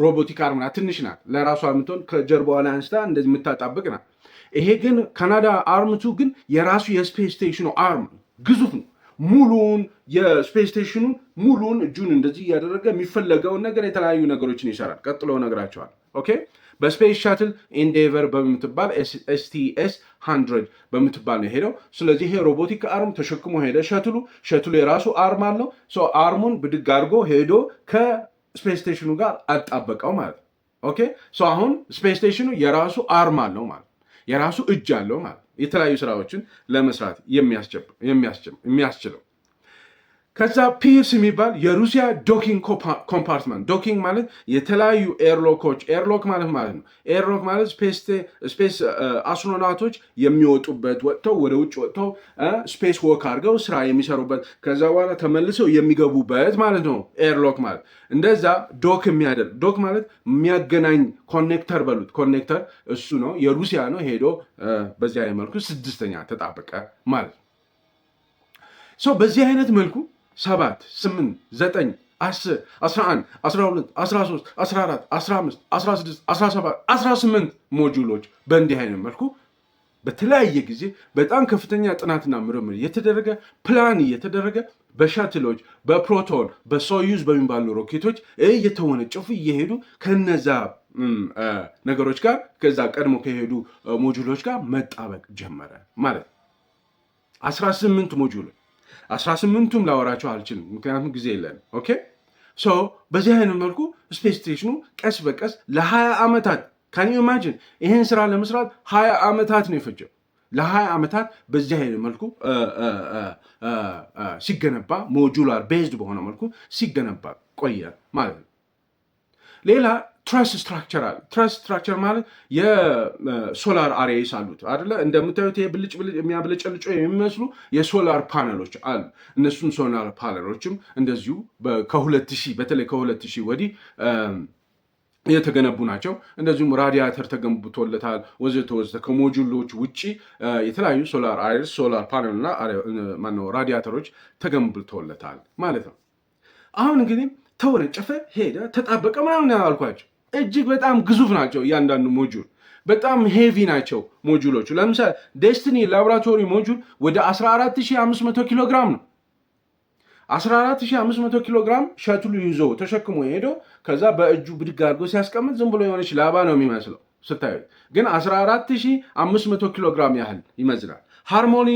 ሮቦቲክ አርም ናት። ትንሽ ናት፣ ለራሷ የምትሆን ከጀርባዋ ላይ አንስታ እንደዚህ የምታጣብቅ ናት። ይሄ ግን ካናዳ አርም 2 ግን የራሱ የስፔስ ስቴሽኑ አርም ግዙፍ ነው። ሙሉውን የስፔስ ስቴሽኑን ሙሉውን እጁን እንደዚህ እያደረገ የሚፈለገውን ነገር የተለያዩ ነገሮችን ይሰራል። ቀጥሎ ነግራቸዋል። ኦኬ፣ በስፔስ ሻትል ኢንዴቨር በምትባል STS 100 በምትባል ነው ሄደው። ስለዚህ ይሄ ሮቦቲክ አርም ተሸክሞ ሄደ። ሸትሉ የራሱ አርም አለው። አርሙን ብድግ አድርጎ ሄዶ ከስፔስ ስቴሽኑ ጋር አጣበቀው ማለት ነው። ኦኬ፣ አሁን ስፔስ ስቴሽኑ የራሱ አርም አለው ማለት የራሱ እጅ አለው ማለት የተለያዩ ስራዎችን ለመስራት የሚያስችለው። ከዛ ፒርስ የሚባል የሩሲያ ዶኪንግ ኮምፓርትመንት። ዶኪንግ ማለት የተለያዩ ኤርሎኮች፣ ኤርሎክ ማለት ነው። ኤርሎክ ማለት ስፔስ አስትሮናውቶች የሚወጡበት ወጥተው ወደ ውጭ ወጥተው ስፔስ ወክ አድርገው ስራ የሚሰሩበት ከዛ በኋላ ተመልሰው የሚገቡበት ማለት ነው። ኤርሎክ ማለት እንደዛ ዶክ የሚያደርግ ዶክ ማለት የሚያገናኝ ኮኔክተር በሉት። ኮኔክተር እሱ ነው፣ የሩሲያ ነው። ሄዶ በዚህ አይነት መልኩ 6ኛ ተጣበቀ ማለት ነው። በዚህ አይነት መልኩ 7 8 9 10 11 12 13 14 15 16 17 18 ሞጁሎች በእንዲህ አይነት መልኩ በተለያየ ጊዜ በጣም ከፍተኛ ጥናትና ምርምር እየተደረገ ፕላን እየተደረገ በሻትሎች በፕሮቶን በሶዩዝ በሚባሉ ሮኬቶች እየተወነጨፉ እየሄዱ ከነዛ ነገሮች ጋር ከዛ ቀድሞ ከሄዱ ሞጁሎች ጋር መጣበቅ ጀመረ ማለት ነው። 18 ሞጁሎች 18ቱም ላወራቸው አልችልም፣ ምክንያቱም ጊዜ የለን። ኦኬ፣ በዚህ አይነት መልኩ ስፔስ ስቴሽኑ ቀስ በቀስ ለ20 ዓመታት ካን ዩ ኢማጂን ይህን ስራ ለመስራት 20 ዓመታት ነው የፈጀው። ለ20 ዓመታት በዚህ አይነት መልኩ ሲገነባ ሞጁላር ቤዝድ በሆነ መልኩ ሲገነባ ቆየ ማለት ነው። ሌላ ትረስ ስትራክቸር አለ። ትረስ ስትራክቸር ማለት የሶላር አሬይስ አሉት አይደለ? እንደምታዩት ብልጭ የሚያብለጨልጩ የሚመስሉ የሶላር ፓነሎች አሉ። እነሱም ሶላር ፓነሎችም እንደዚሁ ከ2000 በተለይ ከ2000 ወዲህ የተገነቡ ናቸው። እንደዚሁም ራዲያተር ተገንብቶለታል ወዘተ ወዘተ። ከሞጁሎች ውጪ የተለያዩ ሶላር አሬይስ፣ ሶላር ፓነልና ራዲያተሮች ተገንብቶለታል ማለት ነው። አሁን እንግዲህ ተወነጨፈ፣ ሄደ፣ ተጣበቀ ምናምን ያልኳቸው እጅግ በጣም ግዙፍ ናቸው እያንዳንዱ ሞጁል። በጣም ሄቪ ናቸው ሞጁሎቹ። ለምሳሌ ዴስቲኒ ላቦራቶሪ ሞጁል ወደ 14500 ኪሎ ግራም ነው። 14500 ኪሎ ግራም ሸትሉ ይዞ ተሸክሞ ሄዶ ከዛ በእጁ ብድግ አድርጎ ሲያስቀምጥ ዝም ብሎ የሆነች ላባ ነው የሚመስለው ስታዩ፣ ግን 14500 ኪሎ ግራም ያህል ይመዝናል። ሃርሞኒ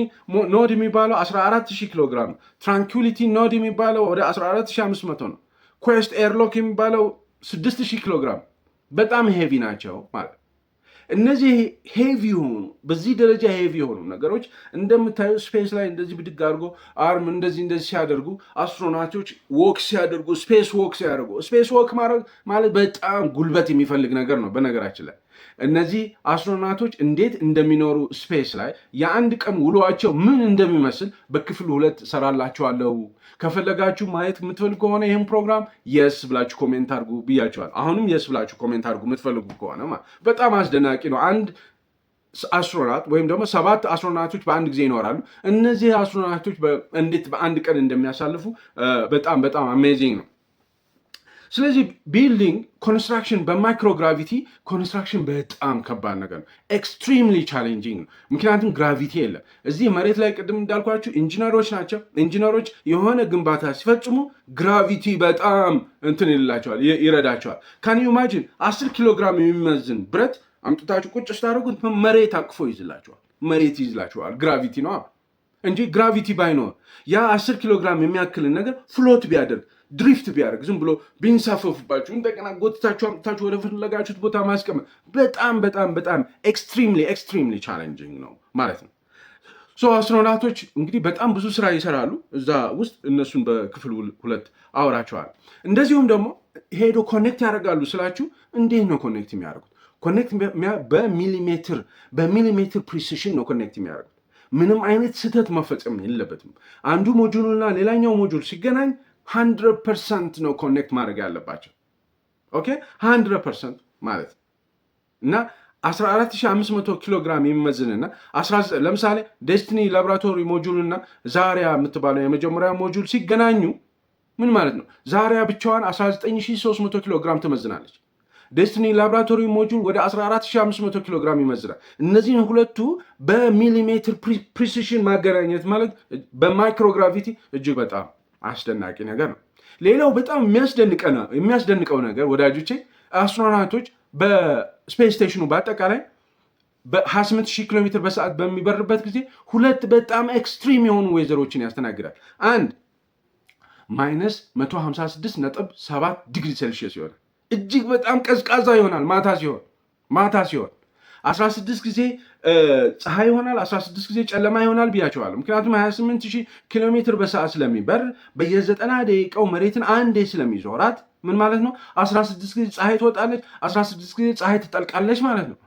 ኖድ የሚባለው 14000 ኪሎ ግራም ነው። ትራንኩሊቲ ኖድ የሚባለው ወደ 14500 ነው። ኩዌስት ኤርሎክ የሚባለው 6000 ኪሎ ግራም። በጣም ሄቪ ናቸው ማለት። እነዚህ ሄቪ የሆኑ በዚህ ደረጃ ሄቪ የሆኑ ነገሮች እንደምታዩ ስፔስ ላይ እንደዚህ ብድግ አድርጎ አርም እንደዚህ ሲያደርጉ አስትሮናቶች ወክ ሲያደርጉ ስፔስ ወክ ሲያደርጉ፣ ስፔስ ወክ ማለት በጣም ጉልበት የሚፈልግ ነገር ነው። በነገራችን ላይ እነዚህ አስትሮናቶች እንዴት እንደሚኖሩ ስፔስ ላይ የአንድ ቀን ውሏቸው ምን እንደሚመስል በክፍል 2 ሰራላችኋለሁ። ከፈለጋችሁ ማየት የምትፈልጉ ከሆነ ይህን ፕሮግራም የስ ብላችሁ ኮሜንት አድርጉ ብያችኋል። አሁንም የስ ብላችሁ ኮሜንት አድርጉ የምትፈልጉ ከሆነ በጣም አስደናቂ ነው። አንድ አስትሮናት ወይም ደግሞ 7 አስትሮናቶች በአንድ ጊዜ ይኖራሉ። እነዚህ አስትሮናቶች እንዴት በአንድ ቀን እንደሚያሳልፉ በጣም በጣም አሜዚንግ ነው። ስለዚህ ቢልዲንግ ኮንስትራክሽን በማይክሮግራቪቲ ኮንስትራክሽን በጣም ከባድ ነገር ነው። ኤክስትሪምሊ ቻሌንጂንግ ነው። ምክንያቱም ግራቪቲ የለም እዚህ መሬት ላይ። ቅድም እንዳልኳችሁ ኢንጂነሮች ናቸው። ኢንጂነሮች የሆነ ግንባታ ሲፈጽሙ ግራቪቲ በጣም እንትን ይላቸዋል፣ ይረዳቸዋል። ካን ዩ ኢማጂን 10 ኪሎ ግራም የሚመዝን ብረት አምጥታችሁ ቁጭ ስታደርጉት መሬት አቅፎ ይዝላቸዋል። መሬት ይዝላቸዋል። ግራቪቲ ነው እንጂ ግራቪቲ ባይኖር ያ 10 ኪሎ ግራም የሚያክልን ነገር ፍሎት ቢያደርግ ድሪፍት ቢያደርግ ዝም ብሎ ቢንሳፈፉባችሁ እንደገና ጎትታችሁ አምጥታችሁ ወደ ፈለጋችሁት ቦታ ማስቀመጥ በጣም በጣም በጣም ኤክስትሪምሊ ቻሌንጂንግ ነው ማለት ነው። አስትሮናቶች እንግዲህ በጣም ብዙ ስራ ይሰራሉ እዛ ውስጥ። እነሱን በክፍል 2 አወራቸዋል። እንደዚሁም ደግሞ ሄዶ ኮኔክት ያደርጋሉ ስላችሁ እንዴት ነው ኮኔክት የሚያደርጉት? ኮኔክት በሚሊሜትር ፕሪሲሽን ነው ኮኔክት የሚያደርጉት። ምንም አይነት ስህተት መፈጸም የለበትም። አንዱ ሞጁልና ሌላኛው ሞጁል ሲገናኝ 100% ነው ኮኔክት ማድረግ ያለባቸው። ኦኬ 100% ማለት እና 14500 ኪሎ ግራም የሚመዝንና ለምሳሌ ዴስቲኒ ላቦራቶሪ ሞጁልና ዛሪያ የምትባለው የመጀመሪያ ሞጁል ሲገናኙ ምን ማለት ነው? ዛሪያ ብቻዋን 19300 ኪሎ ግራም ትመዝናለች። ዴስቲኒ ላቦራቶሪ ሞጁል ወደ 14500 ኪሎ ግራም ይመዝናል። እነዚህን ሁለቱ በሚሊሜትር ፕሪሲሽን ማገናኘት ማለት በማይክሮግራቪቲ እጅግ በጣም አስደናቂ ነገር ነው። ሌላው በጣም የሚያስደንቀው ነገር ወዳጆቼ አስትሮናውቶች በስፔስ ስቴሽኑ በአጠቃላይ በ28000 ኪሎ ሜትር በሰዓት በሚበርበት ጊዜ 2 በጣም ኤክስትሪም የሆኑ ዌዘሮችን ያስተናግዳል። አንድ -156.7 ዲግሪ ሴልሺየስ ይሆናል። እጅግ በጣም ቀዝቃዛ ይሆናል ማታ ሲሆን 16 ጊዜ ፀሐይ ይሆናል፣ 16 ጊዜ ጨለማ ይሆናል ብያቸዋለሁ። ምክንያቱም 28000 ኪሎ ሜትር በሰዓት ስለሚበር በየ90 ደቂቃው መሬትን አንዴ ስለሚዞራት ምን ማለት ነው? 16 ጊዜ ፀሐይ ትወጣለች፣ 16 ጊዜ ፀሐይ ትጠልቃለች ማለት ነው።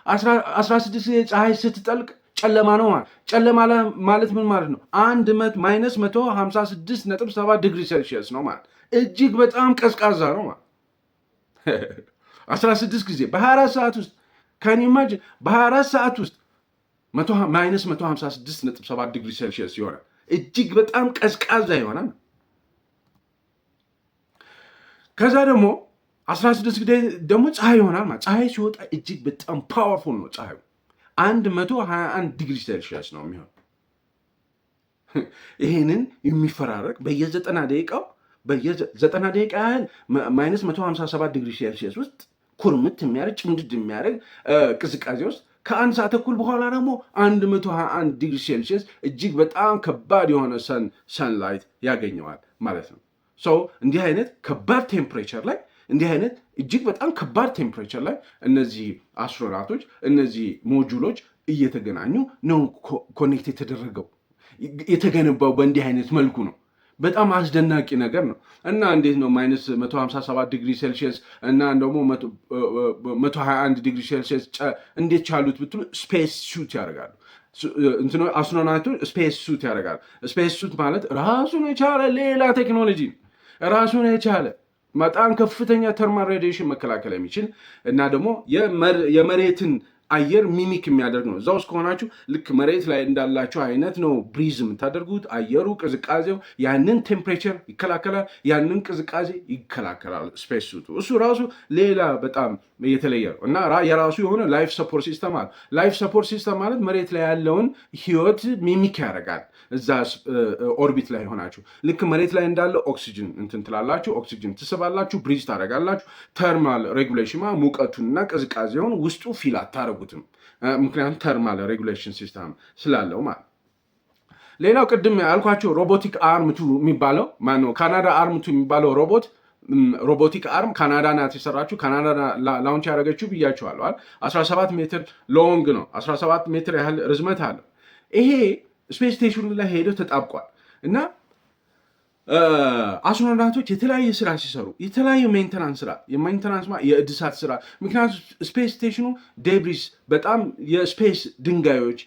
16 ጊዜ ፀሐይ ስትጠልቅ ጨለማ ነው ማለት። ጨለማ ማለት ምን ማለት ነው? -156.7 ዲግሪ ሴልሺየስ ነው ማለት። እጅግ በጣም ቀዝቃዛ ነው ማለት 16 ጊዜ በ24 ሰዓት ውስጥ ካን ኢማጂን በ24 ሰዓት ውስጥ -156.7 ዲግሪ ሴልሺየስ ይሆናል። እጅግ በጣም ቀዝቃዛ ይሆናል። ከዛ ደግሞ 16 ጊዜ ደግሞ ፀሐይ ይሆናል ማለት። ፀሐይ ሲወጣ እጅግ በጣም ፓወርፉል ነው ፀሐዩ። 121 ዲግሪ ሴልሺየስ ነው የሚሆን። ይህንን የሚፈራረቅ በየ90 ደቂቃው በየ90 ደቂቃ ያህል -157 ዲግሪ ሴልሺየስ ውስጥ ኩርምት የሚያደርግ ጭምድድ የሚያደርግ ቅዝቃዜ ውስጥ ከ1 ሰዓት ተኩል በኋላ ደግሞ 121 ዲግሪ ሴልሺየስ እጅግ በጣም ከባድ የሆነ ሰንላይት ያገኘዋል ማለት ነው። እንዲህ አይነት ከባድ ቴምፕሬቸር ላይ እጅግ በጣም ከባድ ቴምፕሬቸር ላይ እነዚህ አስትሮናውቶች እነዚህ ሞጁሎች እየተገናኙ ነው ኮኔክት የተገነባው በእንዲህ አይነት መልኩ ነው። በጣም አስደናቂ ነገር ነው እና እንዴት ነው -157 ዲግሪ ሴልሺየስ እና ደግሞ 121 ዲግሪ ሴልሺየስ እንዴት ቻሉት ብትሉ ስፔስ ሹት ያደርጋሉ። አስትሮናውቶች ስፔስ ሹት ያደርጋሉ። ስፔስ ሹት ማለት ራሱን የቻለ ሌላ ቴክኖሎጂ ነው። ራሱን የቻለ በጣም ከፍተኛ ተርማል ሬዲዬሽን መከላከል የሚችል እና ደግሞ የመሬትን አየር ሚሚክ የሚያደርግ ነው። እዛ ውስጥ ከሆናችሁ ልክ መሬት ላይ እንዳላችሁ አይነት ነው ብሪዝ የምታደርጉት። አየሩ ቅዝቃዜው ያንን ቴምፕሬቸር ይከላከላል፣ ያንን ቅዝቃዜ ይከላከላል ስፔስ ሱቱ። እሱ ራሱ ሌላ በጣም የተለየ ነው እና የራሱ የሆነ ላይፍ ሰፖርት ሲስተም አለ። ላይፍ ሰፖርት ሲስተም ማለት መሬት ላይ ያለውን ህይወት ሚሚክ ያደርጋል። እዛ ኦርቢት ላይ ሆናችሁ ልክ መሬት ላይ እንዳለ ኦክሲጅን እንትን ትላላችሁ፣ ኦክሲጅን ትስባላችሁ፣ ብሪዝ ታደርጋላችሁ። ተርማል ሬጉሌሽን ሙቀቱንና ቅዝቃዜውን ውስጡ ፊል አታደርጉትም፣ ምክንያቱም ተርማል ሬጉሌሽን ሲስተም ስላለው ማለት። ሌላው ቅድም ያልኳቸው ሮቦቲክ አርምቱ የሚባለው ማነው? ካናዳ አርምቱ የሚባለው ሮቦቲክ አርም ካናዳ ናት የሰራችው፣ ካናዳ ላውንች ያደረገችው ብያቸዋለሁ። 17 ሜትር ሎንግ ነው፣ 17 ሜትር ያህል ርዝመት አለው። ይሄ ስፔስ ስቴሽኑ ላይ ሄደው ተጣብቋል እና አስትሮናውቶች የተለያየ ስራ ሲሰሩ የተለያየ ሜንተናንስ ስራ የእድሳት ስራ፣ ምክንያቱም ስፔስ ስቴሽኑ ዴብሪስ በጣም የስፔስ ድንጋዮች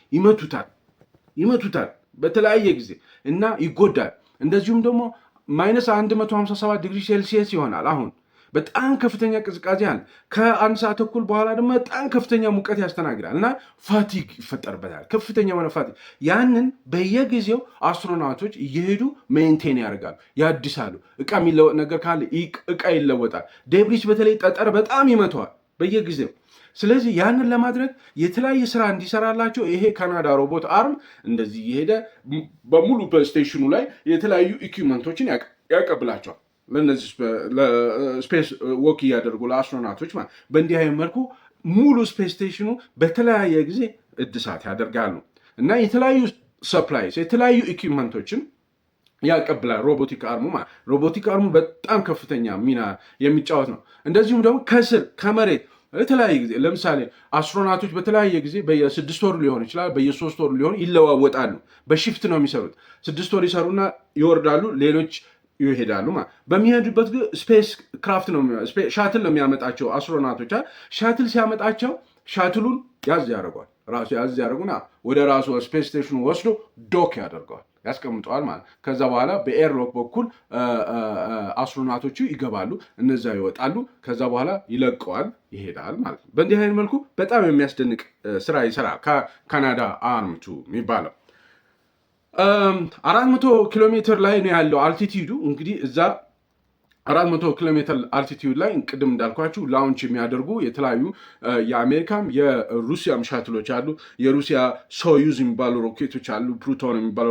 ይመቱታል በተለያየ ጊዜ እና ይጎዳል። እንደዚሁም ደግሞ -157 ዲግሪ ሴልሲየስ ይሆናል። አሁን በጣም ከፍተኛ ቅዝቃዜ አለ። ከአንድ ሰዓት ተኩል በኋላ ደግሞ በጣም ከፍተኛ ሙቀት ያስተናግዳል እና ፋቲግ ይፈጠርበታል፣ ከፍተኛ የሆነ ፋቲግ። ያንን በየጊዜው አስትሮናውቶች እየሄዱ ሜንቴን ያደርጋሉ፣ ያድሳሉ። እቃ የሚለወጥ ነገር ካለ እቃ ይለወጣል። ዴብሪስ በተለይ ጠጠር በጣም ይመተዋል በየጊዜው። ስለዚህ ያንን ለማድረግ የተለያየ ስራ እንዲሰራላቸው ይሄ ካናዳ ሮቦት አርም እንደዚህ እየሄደ በሙሉ በስቴሽኑ ላይ የተለያዩ ኢኩዊፕመንቶችን ያቀብላቸዋል። ለነዚህ ስፔስ ወክ እያደርጉ ለአስትሮናውቶች ማለት በእንዲህ አይነት መልኩ ሙሉ ስፔስ ስቴሽኑ በተለያየ ጊዜ እድሳት ያደርጋሉ እና የተለያዩ ሰፕላይስ የተለያዩ ኢኩዊፕመንቶችን ያቀብላል ሮቦቲክ አርሙ ማለት። ሮቦቲክ አርሙ በጣም ከፍተኛ ሚና የሚጫወት ነው። እንደዚሁም ደግሞ ከስር ከመሬት የተለያየ ጊዜ ለምሳሌ አስትሮናውቶች በተለያየ ጊዜ በየ6 ወሩ ሊሆን ይችላል፣ በየ3 ወሩ ሊሆን ይለዋወጣሉ። በሺፍት ነው የሚሰሩት። 6 ወር ይሰሩና ይወርዳሉ፣ ሌሎች ይሄዳሉ ማለት። በሚሄዱበት ግን ስፔስ ክራፍት ነው ሻትል ነው የሚያመጣቸው አስትሮናውቶች። ሻትል ሲያመጣቸው ሻትሉን ያዝ ያደርጉና ወደ ራሱ ስፔስ ስቴሽኑ ወስዶ ዶክ ያደርገዋል፣ ያስቀምጠዋል ማለት። ከዛ በኋላ በኤርሎክ በኩል አስትሮናውቶቹ ይገባሉ፣ እነዛ ይወጣሉ። ከዛ በኋላ ይለቀዋል፣ ይሄዳል ማለት ነው። በእንዲህ አይነት መልኩ በጣም የሚያስደንቅ ስራ ይሰራል ካናዳ አርምቱ የሚባለው። 400 ኪሎ ሜትር ላይ ነው ያለው አልቲቲዩዱ። እንግዲህ እዛ 400 ኪሎ ሜትር አልቲቲዩድ ላይ ቅድም እንዳልኳችሁ ላውንች የሚያደርጉ የተለያዩ የአሜሪካም የሩሲያም ሻትሎች አሉ። የሩሲያ ሶዩዝ የሚባሉ ሮኬቶች አሉ፣ ፕሉቶን የሚባሉ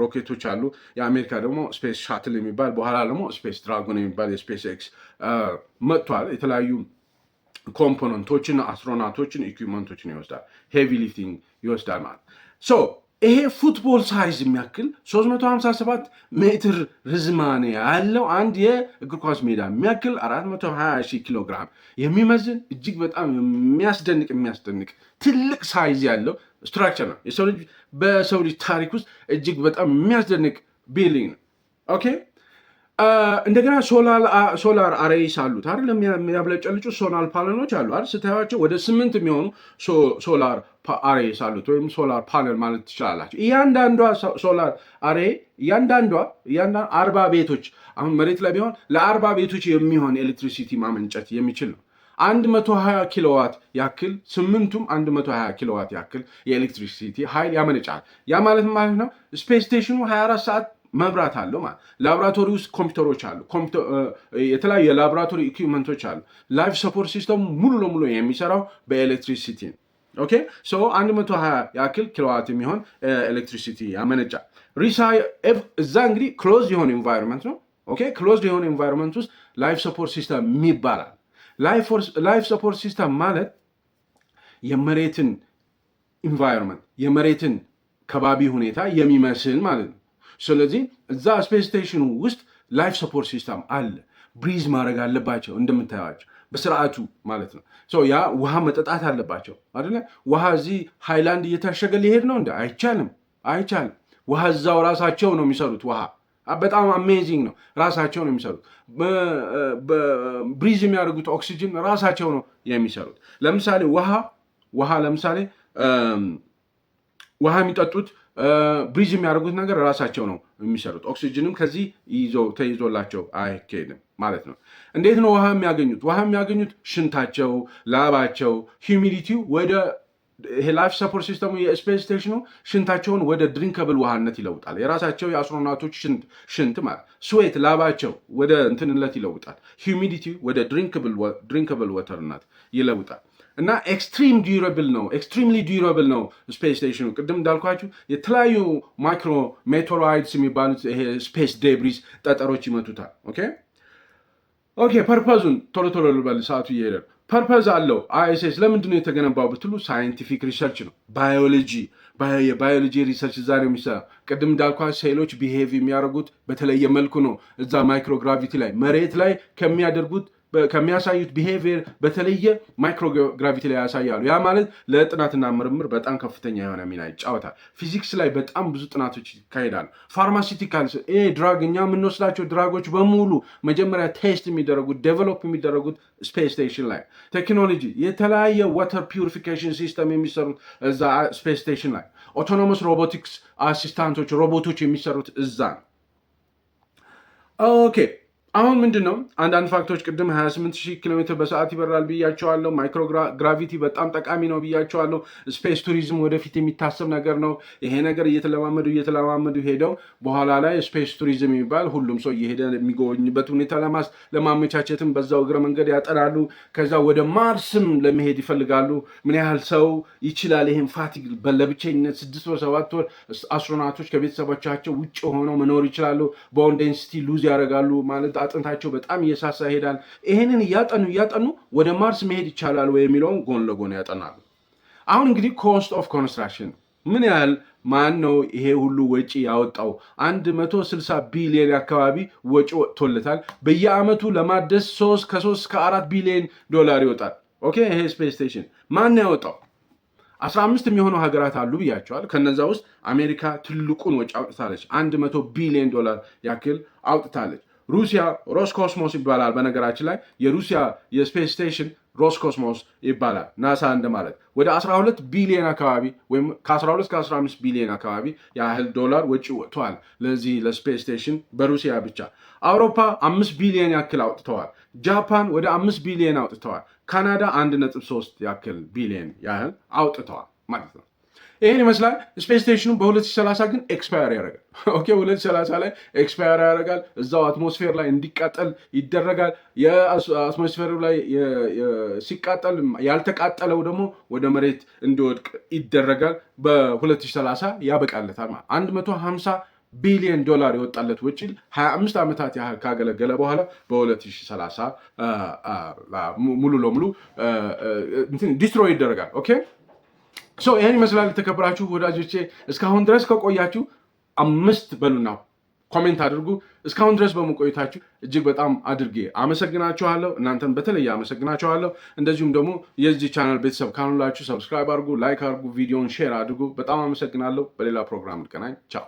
ሮኬቶች አሉ። የአሜሪካ ደግሞ ስፔስ ሻትል የሚባል በኋላ ደግሞ ስፔስ ድራጎን የሚባል የስፔስ ኤክስ መጥቷል። የተለያዩ ኮምፖነንቶችን፣ አስትሮናውቶችን፣ ኢኩዊፕመንቶችን ይወስዳል። ሄቪ ሊፍቲንግ ይወስዳል ማለት ይሄ ፉትቦል ሳይዝ የሚያክል 357 ሜትር ርዝማኔ ያለው አንድ የእግር ኳስ ሜዳ የሚያክል 420,000 ኪሎ ግራም የሚመዝን እጅግ በጣም የሚያስደንቅ ትልቅ ሳይዝ ያለው ስትራክቸር ነው። በሰው ልጅ ታሪክ ውስጥ እጅግ በጣም የሚያስደንቅ ቢልዲንግ ነው። ኦኬ እንደገና ሶላር አሬይስ አሉት አይደል? የሚያብለጨልጩ ሶላር ፓነሎች አሉ አይደል? ስታዩቸው ወደ 8 የሚሆኑ ሶላር አሬይስ አሉት፣ ወይም ሶላር ፓነል ማለት ትችላላችሁ። እያንዳንዷ ሶላር አሬ እያንዳንዷ 40 ቤቶች፣ አሁን መሬት ላይ ቢሆን ለ40 ቤቶች የሚሆን ኤሌክትሪሲቲ ማመንጨት የሚችል ነው። 120 ኪሎዋት ያክል 8ቱም 120 ኪሎዋት ያክል የኤሌክትሪሲቲ ኃይል ያመነጫል። ያ ማለት ነው ስፔስ ስቴሽኑ 24 ሰዓት መብራት አለው ማለት። ላቦራቶሪ ውስጥ ኮምፒውተሮች አሉ፣ የተለያዩ የላቦራቶሪ ኢኩዊፕመንቶች አሉ። ላይፍ ሰፖርት ሲስተሙ ሙሉ ለሙሉ የሚሰራው በኤሌክትሪሲቲ ነው። ኦኬ 120 ያክል ኪሎዋት የሚሆን ኤሌክትሪሲቲ ያመነጫል። እዛ እንግዲህ ክሎዝ የሆነ ኢንቫይሮንመንት ነው። ኦኬ ክሎዝ የሆነ ኢንቫይሮንመንት ውስጥ ላይፍ ሰፖርት ሲስተም ይባላል። ላይፍ ሰፖርት ሲስተም ማለት የመሬትን ኢንቫይሮንመንት የመሬትን ከባቢ ሁኔታ የሚመስል ማለት ነው። ስለዚህ እዛ ስፔስ ስቴሽኑ ውስጥ ላይፍ ሰፖርት ሲስተም አለ። ብሪዝ ማድረግ አለባቸው እንደምታዩቸው በስርዓቱ ማለት ነው። ያ ውሃ መጠጣት አለባቸው አይደለ? ውሃ እዚህ ሃይላንድ እየታሸገ ሊሄድ ነው እንደ አይቻልም። ውሃ እዛው ራሳቸው ነው የሚሰሩት። ውሃ በጣም አሜዚንግ ነው። ራሳቸው ነው የሚሰሩት። ብሪዝ የሚያደርጉት ኦክሲጅን ራሳቸው ነው የሚሰሩት። ለምሳሌ ውሃ ለምሳሌ ውሃ የሚጠጡት ብሪዝ የሚያደርጉት ነገር ራሳቸው ነው የሚሰሩት። ኦክሲጅንም ከዚህ ተይዞላቸው አይካሄድም ማለት ነው። እንዴት ነው ውሃ የሚያገኙት? ውሃ የሚያገኙት ሽንታቸው፣ ላባቸው፣ ሂዩሚዲቲው ወደ ይሄ ላይፍ ሰፖርት ሲስተሙ የስፔስ ስቴሽኑ ሽንታቸውን ወደ ድሪንከብል ውሃነት ይለውጣል። የራሳቸው የአስትሮናውቶች ሽንት ማለት ስዌት ላባቸው ወደ እንትንነት ይለውጣል። ሂዩሚዲቲ ወደ ድሪንከብል ወተርነት ይለውጣል። እና ኤክስትሪምሊ ዲዩረብል ነው ስፔስ ስቴሽኑ። ቅድም እንዳልኳችሁ የተለያዩ ማይክሮ ሜቴሮይድስ የሚባሉት ይሄ ስፔስ ዴብሪስ ጠጠሮች ይመቱታል። ኦኬ ፐርፐዙን ቶሎ ልበል፣ ሰዓቱ እየሄደ ነው። ፐርፐዝ አለው አይኤስኤስ። ለምንድን ነው የተገነባው ብትሉ ሳይንቲፊክ ሪሰርች ነው። የባዮሎጂ ሪሰርች እዛ ነው የሚሰራው። ቅድም እንዳልኳ ሴሎች ቢሄቭ የሚያደርጉት በተለየ መልኩ ነው። እዛ ማይክሮግራቪቲ ላይ መሬት ላይ ከሚያሳዩት ቢሄቪየር በተለየ ማይክሮግራቪቲ ላይ ያሳያሉ። ያ ማለት ለጥናትና ምርምር በጣም ከፍተኛ የሆነ ሚና ይጫወታል። ፊዚክስ ላይ በጣም ብዙ ጥናቶች ይካሄዳሉ። ፋርማሲቲካልስ ድራግ፣ እኛ የምንወስዳቸው ድራጎች በሙሉ መጀመሪያ ቴስት የሚደረጉት ዴቨሎፕ የሚደረጉት ስፔስ ስቴሽን ላይ። ቴክኖሎጂ የተለያየ ዋተር ፒውሪፊኬሽን ሲስተም የሚሰሩት እዛ ስፔስ ስቴሽን ላይ። ኦቶኖመስ ሮቦቲክስ አሲስታንቶች ሮቦቶች የሚሰሩት እዛ ነው። ኦኬ አሁን ምንድን ነው አንዳንድ ፋክቶች፣ ቅድም 28,000 ኪሎ ሜትር በሰዓት ይበራል ብያቸዋለሁ። ማይክሮግራቪቲ በጣም ጠቃሚ ነው ብያቸዋለሁ። ስፔስ ቱሪዝም ወደፊት የሚታሰብ ነገር ነው። ይሄ ነገር እየተለማመዱ ሄደው በኋላ ላይ ስፔስ ቱሪዝም የሚባል ሁሉም ሰው እየሄደ የሚጎበኝበት ሁኔታ ለማመቻቸትም በዛው እግረ መንገድ ያጠናሉ። ከዛ ወደ ማርስም ለመሄድ ይፈልጋሉ። ምን ያህል ሰው ይችላል ይህን ፋቲግ ለብቸኝነት 6 ወር 7 ወር አስትሮናውቶች ከቤተሰቦቻቸው ውጭ ሆነው መኖር ይችላሉ። ቦን ዴንሲቲ ሉዝ ያደርጋሉ ማለት አጥንታቸው በጣም እየሳሳ ይሄዳል። ይሄንን እያጠኑ ወደ ማርስ መሄድ ይቻላል ወይ የሚለውን ጎን ለጎን ያጠናሉ። አሁን እንግዲህ ኮስት ኦፍ ኮንስትራክሽን ምን ያህል ማን ነው ይሄ ሁሉ ወጪ ያወጣው? 160 ቢሊዮን አካባቢ ወጪ ወጥቶለታል። በየአመቱ ለማደስ ከ3 እስከ 4 ቢሊዮን ዶላር ይወጣል። ኦኬ ይሄ ስፔስ ስቴሽን ማን ያወጣው? 15 የሚሆኑ ሀገራት አሉ ብያቸዋል። ከነዛ ውስጥ አሜሪካ ትልቁን ወጪ አውጥታለች። 100 ቢሊዮን ዶላር ያክል አውጥታለች። ሩሲያ ሮስኮስሞስ ይባላል። በነገራችን ላይ የሩሲያ የስፔስ ስቴሽን ሮስኮስሞስ ይባላል፣ ናሳ እንደማለት። ወደ 12 ቢሊዮን አካባቢ ወይም ከ12 እስከ 15 ቢሊዮን አካባቢ ያህል ዶላር ወጪ ወጥተዋል ለዚህ ለስፔስ ስቴሽን በሩሲያ ብቻ። አውሮፓ 5 ቢሊዮን ያክል አውጥተዋል። ጃፓን ወደ 5 ቢሊዮን አውጥተዋል። ካናዳ 1.3 ያክል ቢሊዮን ያህል አውጥተዋል ማለት ነው። ይህን ይመስላል። ስፔስ ስቴሽኑ በ2030 ግን ኤክስፓየር ያደርጋል። ኦኬ 2030 ላይ ኤክስፓየር ያደርጋል። እዛው አትሞስፌር ላይ እንዲቃጠል ይደረጋል። የአትሞስፌር ላይ ሲቃጠል ያልተቃጠለው ደግሞ ወደ መሬት እንዲወድቅ ይደረጋል። በ2030 ያበቃለታል ማለት 150 ቢሊዮን ዶላር የወጣለት ወጪ 25 ዓመታት ያህል ካገለገለ በኋላ በ2030 ሙሉ ለሙሉ ዲስትሮይ ይደረጋል። ኦኬ ይህን ይመስላል። የተከበራችሁ ወዳጆቼ እስካሁን ድረስ ከቆያችሁ 5 በሉና ኮሜንት አድርጉ። እስካሁን ድረስ በመቆየታችሁ እጅግ በጣም አድርጌ አመሰግናችኋለሁ። እናንተን በተለየ አመሰግናችኋለሁ። እንደዚሁም ደግሞ የዚህ ቻናል ቤተሰብ ካሉላችሁ ሰብስክራይብ አድርጉ፣ ላይክ አድርጉ፣ ቪዲዮን ሼር አድርጉ። በጣም አመሰግናለሁ። በሌላ ፕሮግራም እንገናኝ። ቻው።